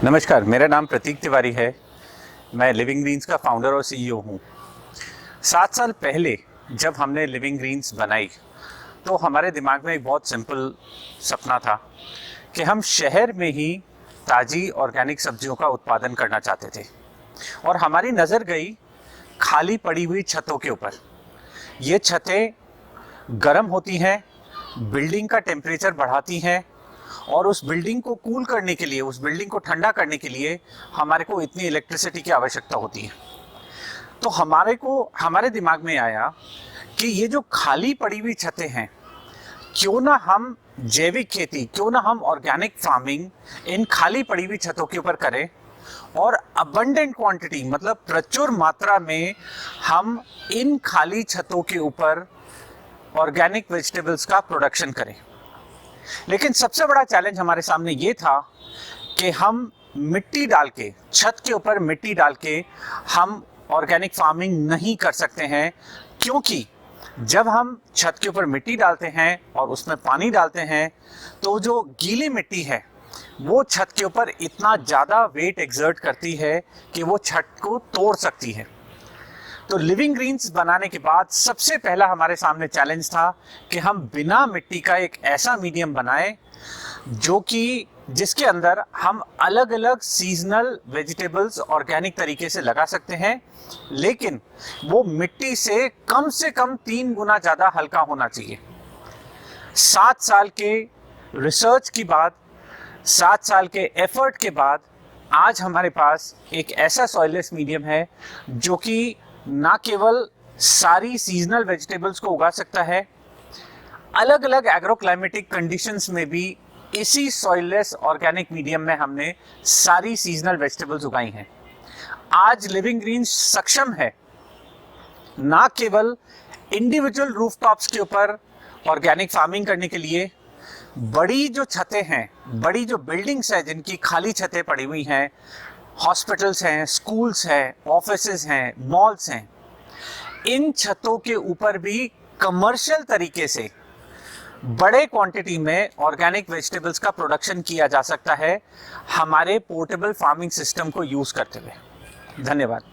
नमस्कार, मेरा नाम प्रतीक तिवारी है। मैं लिविंग ग्रीन्स का फाउंडर और सीईओ हूँ। 7 साल पहले जब हमने लिविंग ग्रीन्स बनाई तो हमारे दिमाग में एक बहुत सिंपल सपना था कि हम शहर में ही ताज़ी ऑर्गेनिक सब्जियों का उत्पादन करना चाहते थे। और हमारी नज़र गई खाली पड़ी हुई छतों के ऊपर। ये छतें गर्म होती हैं, बिल्डिंग का टेम्परेचर बढ़ाती हैं और उस बिल्डिंग को कूल करने के लिए, उस बिल्डिंग को ठंडा करने के लिए हमारे को इतनी इलेक्ट्रिसिटी की आवश्यकता होती है। तो हमारे दिमाग में आया कि ये जो खाली पड़ी हुई छतें हैं, क्यों ना हम जैविक खेती, क्यों ना हम ऑर्गेनिक फार्मिंग इन खाली पड़ी हुई छतों के ऊपर करें और अबंडेंट क्वांटिटी, मतलब प्रचुर मात्रा में हम इन खाली छतों के ऊपर ऑर्गेनिक वेजिटेबल्स का प्रोडक्शन करें। लेकिन सबसे बड़ा चैलेंज हमारे सामने ये था कि हम मिट्टी डाल के, छत के ऊपर मिट्टी डाल के हम ऑर्गेनिक फार्मिंग नहीं कर सकते हैं, क्योंकि जब हम छत के ऊपर मिट्टी डालते हैं और उसमें पानी डालते हैं तो जो गीली मिट्टी है वो छत के ऊपर इतना ज़्यादा वेट एक्सर्ट करती है कि वो छत को तोड़ सकती है। तो लिविंग ग्रीन्स बनाने के बाद सबसे पहला हमारे सामने चैलेंज था कि हम बिना मिट्टी का एक ऐसा मीडियम बनाएं जिसके अंदर हम अलग अलग सीजनल वेजिटेबल्स ऑर्गेनिक तरीके से लगा सकते हैं, लेकिन वो मिट्टी से कम 3 गुना ज़्यादा हल्का होना चाहिए। 7 साल के रिसर्च के बाद, 7 साल के एफर्ट के बाद आज हमारे पास एक ऐसा सॉइललेस मीडियम है जो कि ना केवल सारी सीजनल वेजिटेबल्स को उगा सकता है, अलग अलग एग्रोक्लाइमेटिक कंडीशंस में भी इसी सॉइललेस ऑर्गेनिक मीडियम में हमने सारी सीजनल वेजिटेबल्स उगाई हैं। आज लिविंग ग्रीन्स सक्षम है ना केवल इंडिविजुअल रूफटॉप्स के ऊपर ऑर्गेनिक फार्मिंग करने के लिए, बड़ी जो छतें हैं, बड़ी जो बिल्डिंग्स हैं जिनकी खाली छतें पड़ी हुई हैं, हॉस्पिटल्स हैं, स्कूल्स हैं, ऑफिसेज हैं, मॉल्स हैं, इन छतों के ऊपर भी कमर्शियल तरीके से बड़े क्वांटिटी में ऑर्गेनिक वेजिटेबल्स का प्रोडक्शन किया जा सकता है हमारे पोर्टेबल फार्मिंग सिस्टम को यूज करते हुए। धन्यवाद।